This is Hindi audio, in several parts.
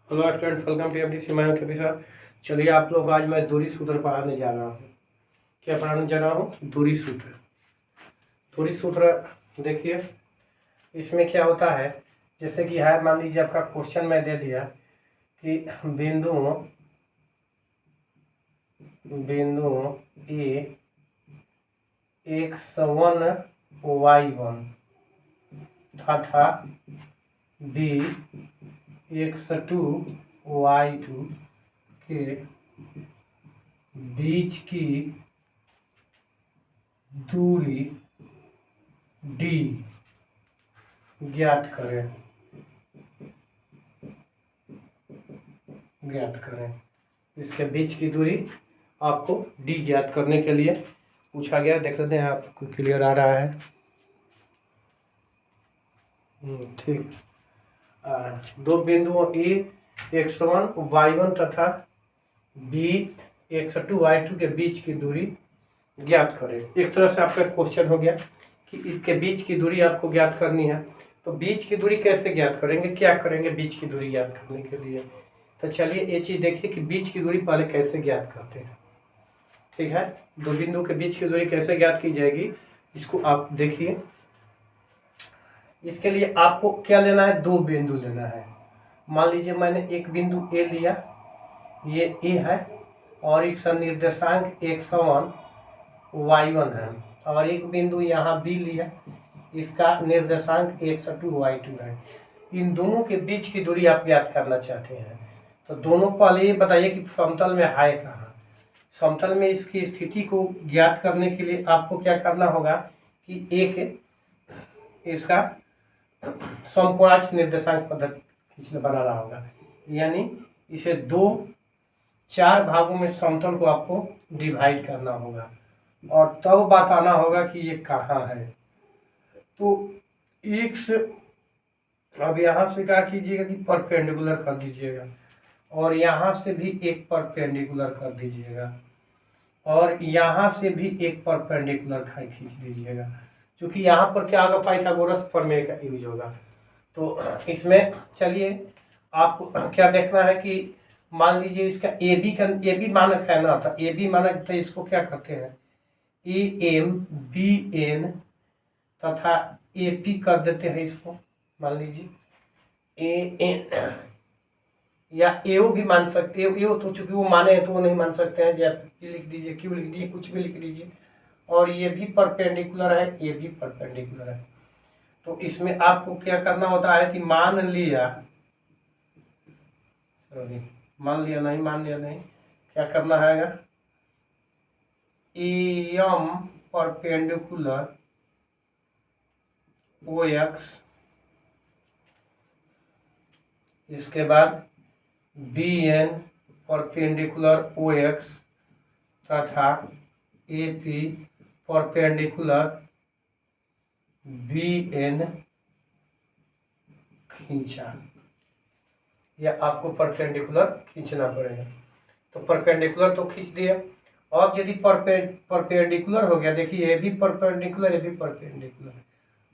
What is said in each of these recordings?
Hello student, welcome to MD सीमायन के साथ। चलिए आप लोग, आज मैं दूरी सूत्र पढ़ाने जा रहा हूँ। क्या पढ़ाने जा रहा हूँ? दूरी सूत्र। दूरी सूत्र देखिए, इसमें क्या होता है, जैसे कि है, मान लीजिए आपका क्वेश्चन मैं दे दिया कि बिंदु ए x1 y1 तथा बी x2 y2 के बीच की दूरी d ज्ञात करें। इसके बीच की दूरी आपको d ज्ञात करने के लिए पूछा गया। देख लेते हैं आपको क्लियर आ रहा है। ठीक। दो बिंदुओं ए x1 y1 तथा बी x2 y2 के बीच की दूरी ज्ञात करें। एक तरह से आपका क्वेश्चन हो गया कि इसके बीच की दूरी आपको ज्ञात करनी है। तो बीच की दूरी कैसे ज्ञात करेंगे, क्या करेंगे बीच की दूरी ज्ञात करने के लिए? तो चलिए ये चीज़ देखिए कि बीच की दूरी पहले कैसे ज्ञात करते हैं। ठीक है, दो बिंदु के बीच की दूरी कैसे ज्ञात की जाएगी, इसको आप देखिए। इसके लिए आपको क्या लेना है, दो बिंदु लेना है। मान लीजिए मैंने एक बिंदु ए लिया, ये ए है, और इसका निर्देशांक x1 y1 है, और एक बिंदु यहाँ बी लिया, इसका निर्देशांक x2 y2 है। इन दोनों के बीच की दूरी आप ज्ञात करना चाहते हैं। तो दोनों पहले ये बताइए कि समतल में है कहाँ। समतल में इसकी स्थिति को ज्ञात करने के लिए आपको क्या करना होगा कि एक इसका समकोणाक्ष निर्देशांक पद्धति खींचना बनाना होगा, यानी इसे चार भागों में समतल को आपको डिवाइड करना होगा, और तब बताना होगा कि ये कहाँ है। तो एक से अब यहाँ से क्या कीजिएगा कि परपेंडिकुलर कर दीजिएगा, और यहाँ से भी एक परपेंडिकुलर कर दीजिएगा, और यहाँ से भी एक परपेंडिकुलर खींच दीजिएगा। क्योंकि यहाँ पर क्या होगा, पाइथागोरस प्रमेय का यूज होगा। तो इसमें चलिए आपको क्या देखना है कि मान लीजिए इसका ए बी मानक है ना, तो ए बी मानक, तो इसको क्या करते हैं, ए एम बी एन तथा ए पी कर देते हैं इसको। मान लीजिए ए एन या एओ भी मान सकते हैं। एओ तो चूंकि वो माने हैं तो वो नहीं मान सकते हैं, जैसे लिख दीजिए, क्यों लिख दीजिए, कुछ भी लिख दीजिए। और ये भी परपेंडिकुलर है, ये भी परपेंडिकुलर है। तो इसमें आपको क्या करना होता है कि मान लिया नहीं, क्या करना है, एम परपेंडिकुलर ओ एक्स, इसके बाद B N perpendicular O X तथा A P perpendicular B N खींचा। या आपको परपेंडिकुलर खींचना पड़ेगा। तो परपेंडिकुलर तो खींच दिया। अब यदि परपेंडिकुलर हो गया, देखिए ये भी परपेंडिकुलर, ये भी परपेंडिकुलर,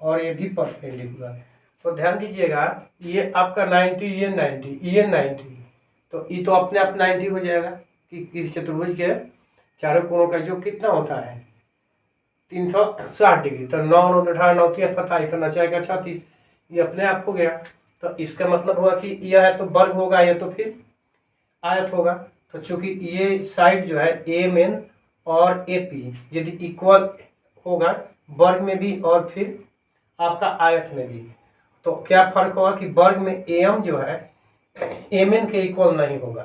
और ये भी परपेंडिकुलर। तो ध्यान दीजिएगा, ये आपका 90, ये 90, ये 90, तो ये तो अपने आप 90 हो जाएगा कि इस चतुर्भुज के चारों कोणों का जो कितना होता है 360 डिग्री। तो 9 9 18 9 3 27 9 36, ये अपने आप हो गया। तो इसका मतलब हुआ कि यह है तो वर्ग होगा, यह तो फिर आयत होगा। तो चूंकि ये साइड जो है एम एन और ए पी यदि इक्वल होगा वर्ग में भी और फिर आपका आयत में भी, तो क्या फर्क होगा कि वर्ग में एम जो है एम एन के इक्वल नहीं होगा।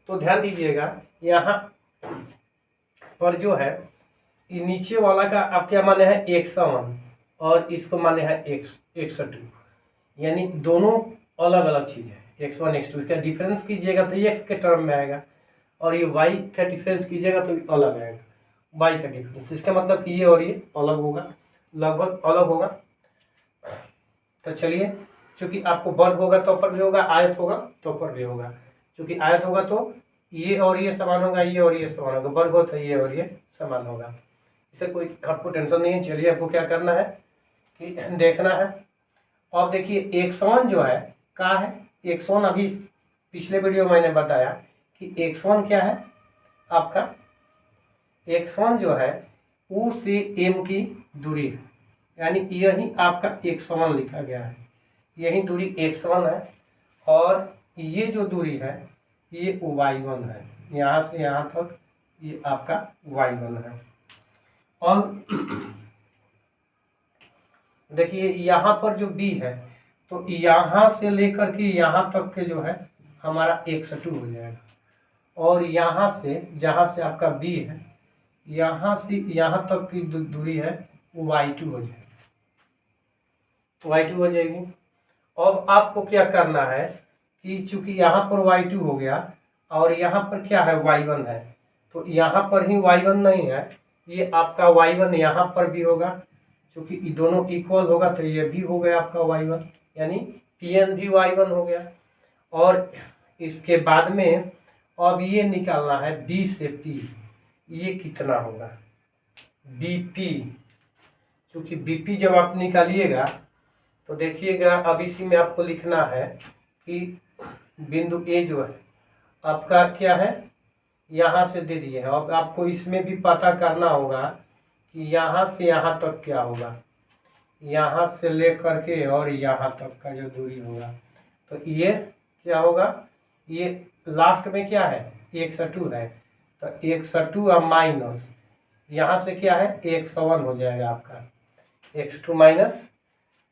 तो ध्यान दीजिएगा, यहाँ पर जो है ये नीचे वाला का आप क्या माने हैं x1 और इसको माने हैं x2, यानी दोनों अलग अलग चीज़ है। x1 x2 इसका डिफरेंस कीजिएगा तो x के टर्म में आएगा, और ये y का डिफरेंस कीजिएगा तो अलग आएगा y का डिफरेंस। इसका मतलब कि ये और ये अलग होगा, लगभग अलग होगा। तो चलिए, चूंकि आपको वर्ग होगा तो पर भी होगा, आयत होगा तो पर भी होगा। चूंकि आयत होगा तो ये और ये समान होगा, ये और ये समान होगा, वर्ग हो तो ये और ये समान होगा। इससे कोई आपको टेंशन नहीं है। चलिए आपको क्या करना है कि देखना है। अब देखिए x1 जो है कहाँ है, x1 अभी पिछले वीडियो मैंने बताया कि x1 क्या है आपका, x1 जो है U से M की दूरी है, यानी यही आपका x1 लिखा गया है, यही दूरी x1 है और ये जो दूरी है ये y1 है, यहाँ से यहाँ तक ये आपका y1 है। और देखिए यहाँ पर जो b है तो यहाँ से लेकर के यहाँ तक के जो है हमारा x2 हो जाएगा, और यहाँ से जहाँ से आपका b है यहाँ से यहाँ तक की दूरी है वो y2 हो जाएगी, तो y2 हो जाएगी। अब आपको क्या करना है कि चूंकि यहाँ पर y2 हो गया और यहाँ पर क्या है y1 है, तो यहाँ पर ही y1 नहीं है, ये आपका y1 यहाँ पर भी होगा, क्योंकि ये दोनों इक्वल होगा तो ये भी हो गया आपका y1, यानी Pn भी y1 हो गया। और इसके बाद में अब ये निकालना है B से P, ये कितना होगा BP, क्योंकि BP जब आप निकालिएगा तो देखिएगा अब इसी में आपको लिखना है कि बिंदु A जो है आपका क्या है, यहाँ से दे दिए है। अब आपको इसमें भी पता करना होगा कि यहाँ से यहाँ तक क्या होगा, यहाँ से लेकर के और यहाँ तक का जो दूरी होगा, तो ये क्या होगा, ये लास्ट में क्या है x2 है, तो x2 और माइनस यहाँ से क्या है x1 हो जाएगा आपका, x2 माइनस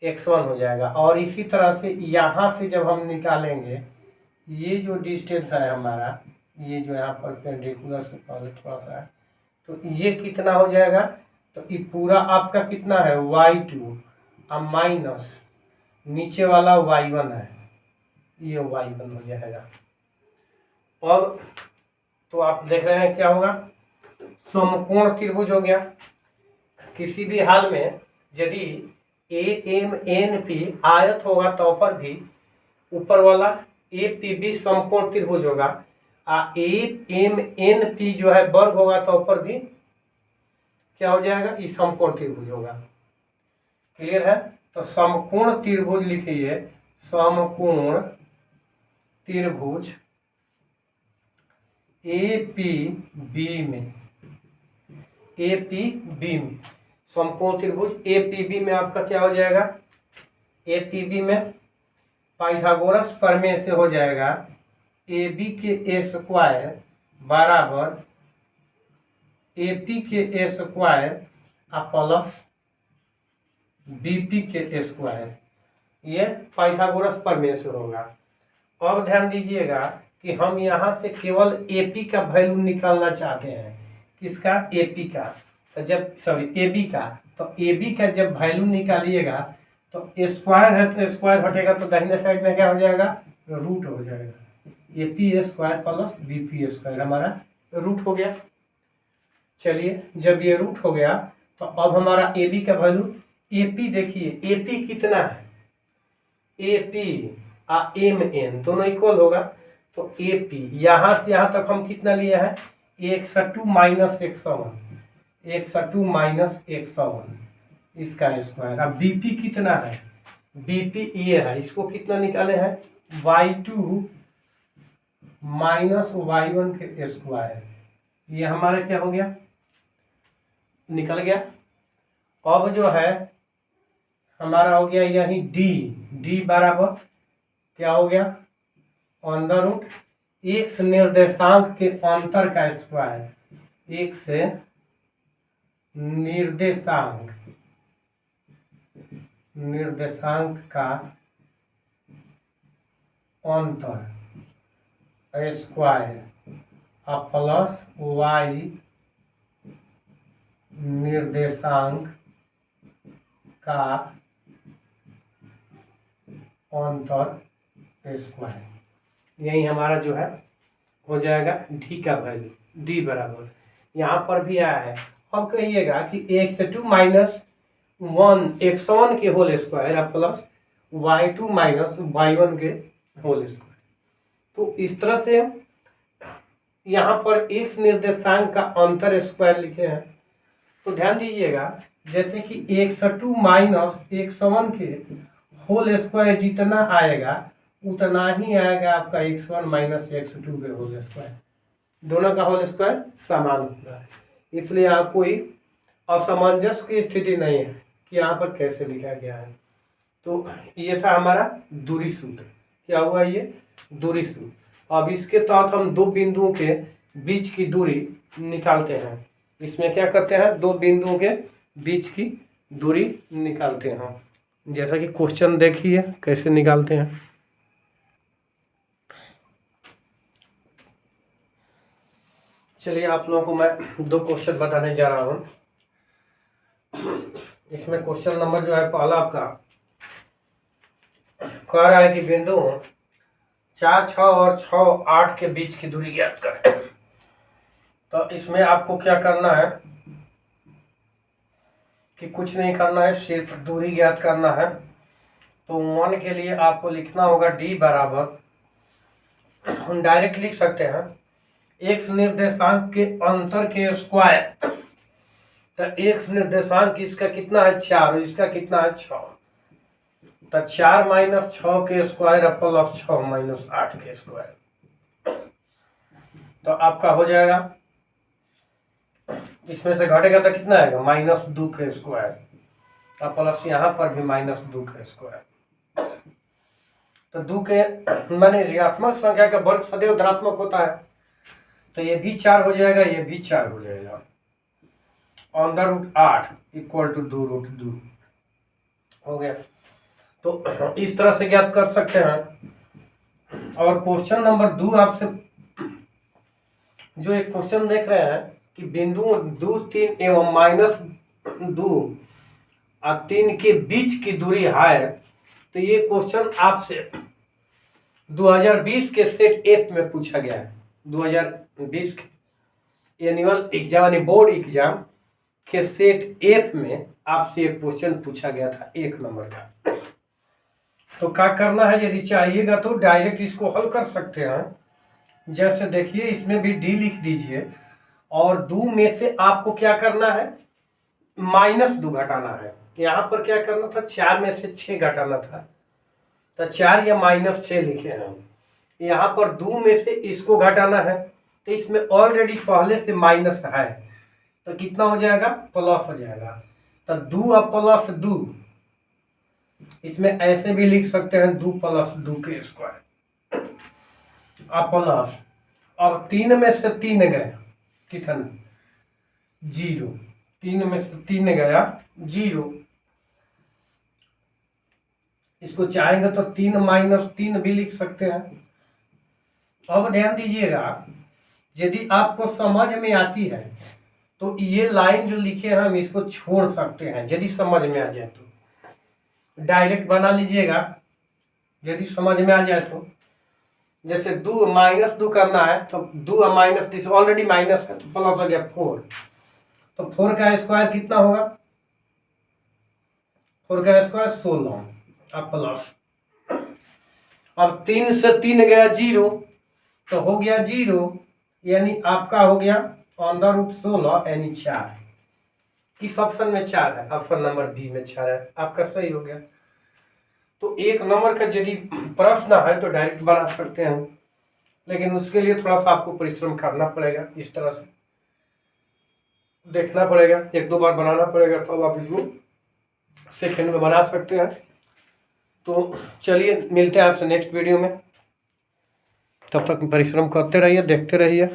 x1 हो जाएगा। और इसी तरह से यहाँ से जब हम निकालेंगे ये जो डिस्टेंस है हमारा, ये जो यहाँ पर पेंडिकुलर से पहले थोड़ा सा है, तो ये कितना हो जाएगा, तो ये पूरा आपका कितना है y2 और माइनस नीचे वाला y1 है, ये y1 हो जाएगा। अब तो आप देख रहे हैं क्या होगा, समकोण त्रिभुज हो गया। किसी भी हाल में यदि AMNP आयत होगा तो पर भी ऊपर वाला APB समकोण त्रिभुज होगा, AMNP जो है वर्ग होगा तो पर भी क्या हो जाएगा, ये समकोण त्रिभुज होगा। क्लियर है, तो समकोण त्रिभुज लिखिए, समकोण त्रिभुज APB में, APB में समकोण त्रिभुज APB में आपका क्या हो जाएगा, APB में पाइथागोरस प्रमेय से हो जाएगा AB के a स्क्वायर बराबर AP के a स्क्वायर प्लस BP के a स्क्वायर, ये पाइथागोरस प्रमेय से होगा। अब ध्यान दीजिएगा कि हम यहाँ से केवल AP का वैल्यू निकालना चाहते हैं, किसका, AP का, तो जब सॉरी AB का, तो AB का जब वैल्यू निकालिएगा तो स्क्वायर है तो स्क्वायर हटेगा तो दाहिने साइड में क्या हो जाएगा, रूट हो जाएगा, AP square plus BP square हमारा रूट हो गया। चलिए जब ये रूट हो गया तो अब हमारा AB का वैल्यू, AP देखिए AP कितना है, AP और MN दोनों इक्वल होगा, तो AP यहाँ से यहाँ तक हम कितना लिए हैं, x2 minus x2 minus x1 इसका स्क्वायर। अब BP कितना है, BP ये है, इसको कितना निकाले हैं, y2 माइनस y1 के स्क्वायर, ये हमारा क्या हो गया, निकल गया। अब जो है हमारा हो गया यही D बराबर क्या हो गया, अंडर रूट x निर्देशांक के अंतर का स्क्वायर, x निर्देशांक का अंतर स्क्वायर प्लस y निर्देशांक का अंतर स्क्वायर, यही हमारा जो है हो जाएगा D का वैल्यू, D बराबर यहाँ पर भी आया है। अब कहिएगा कि x2 माइनस 1 x1 के whole square plus y2 minus y1 के होल स्क्वायर, तो इस तरह से यहाँ पर x निर्देशांक का अंतर स्क्वायर लिखे हैं। तो ध्यान दीजिएगा जैसे कि x2 माइनस x1 के होल स्क्वायर जितना आएगा उतना ही आएगा आपका x1 माइनस x2 के होल स्क्वायर, दोनों का होल स्क्वायर समान होता है। इसलिए यहाँ कोई असमंजस की स्थिति नहीं है कि यहाँ पर कैसे लिखा गया है। तो ये था हमारा दूरी सूत्र। क्या हुआ ये दूरी सूत्र। अब इसके तहत हम दो बिंदुओं के बीच की दूरी निकालते हैं। इसमें क्या करते हैं, दो बिंदुओं के बीच की दूरी निकालते हैं। जैसा कि क्वेश्चन देखिए कैसे निकालते हैं। चलिए आप लोगों को मैं दो क्वेश्चन बताने जा रहा हूँ। इसमें क्वेश्चन नंबर जो है पहला आपका कह रहा है कि बिंदु 4, 6 और 6, 8 के बीच की दूरी ज्ञात करें। तो इसमें आपको क्या करना है कि कुछ नहीं करना है, सिर्फ दूरी ज्ञात करना है। तो 1 के लिए आपको लिखना होगा d बराबर, हम डायरेक्ट लिख सकते हैं x निर्देशांक के अंतर के स्क्वायर। तो x निर्देशांक इसका कितना है 4 और इसका कितना है 6। तो 4 माइनस 6 के स्क्वायर प्लस 6 माइनस 8 के स्क्वायर। तो आपका हो जाएगा, इसमें से घटेगा तो कितना आएगा -2 के स्क्वायर और प्लस यहाँ पर भी -2 के स्क्वायर। तो 2 के माने ऋणात्मक संख्या का वर्ग सदैव धनात्मक होता है। तो ये भी 4 हो जाएगा, ये भी 4 हो जाएगा। √8 इक्वल टू 2√2 हो गया। तो इस तरह से ज्ञात कर सकते हैं। और क्वेश्चन नंबर 2 आपसे जो एक क्वेश्चन देख रहे हैं कि बिंदु 2, 3 एवं -2 और 3 के बीच की दूरी है। तो ये क्वेश्चन आपसे 2020 के सेट एफ में पूछा गया है। 2020 के एनुअल एग्जाम यानी बोर्ड एग्जाम के सेट एफ में आपसे एक क्वेश्चन पूछा गया था 1 नंबर का। तो क्या करना है, यदि चाहिएगा तो डायरेक्ट इसको हल कर सकते हैं। जैसे देखिए इसमें भी डी लिख दीजिए और 2 में से आपको क्या करना है -2 घटाना है। यहाँ पर क्या करना था 4 में से 6 घटाना था। तो 4 या -6 लिखे हैं हम। यहाँ पर 2 में से इसको घटाना है। तो इसमें ऑलरेडी पहले से माइनस है तो कितना हो जाएगा प्लस हो जाएगा। तो 2 और प्लस 2, इसमें ऐसे भी लिख सकते हैं 2 + 2 के स्क्वायर और प्लस। अब 3 में से 3 गए कितना 0, 3 में से 3 गया 0। इसको चाहेंगे तो 3 - 3 भी लिख सकते हैं। अब ध्यान दीजिएगा, यदि आपको समझ में आती है तो ये लाइन जो लिखे हैं हम इसको छोड़ सकते हैं। यदि समझ में आ जाए तो डायरेक्ट बना लीजिएगा, यदि समझ में आ जाए तो। जैसे 2 -2 करना है तो 2 और -2 ऑलरेडी माइनस है तो प्लस हो गया 4। तो 4 का स्क्वायर कितना होगा, 4 का स्क्वायर 16 और प्लस। अब 3 से 3 गया 0 तो हो गया 0, यानी आपका हो गया √16 यानी 4। किस ऑप्शन में 4 है, ऑप्शन नंबर बी में 4 है, आपका सही हो गया। तो 1 नंबर का यदि प्रश्न है तो डायरेक्ट बना सकते हैं, लेकिन उसके लिए थोड़ा सा आपको परिश्रम करना पड़ेगा। इस तरह से देखना पड़ेगा, 1-2 बार बनाना पड़ेगा तब तो आप इसको सेकंड में बना सकते हैं। तो चलिए मिलते हैं आपसे नेक्स्ट वीडियो में। तब तक परिश्रम करते रहिए, देखते रहिए।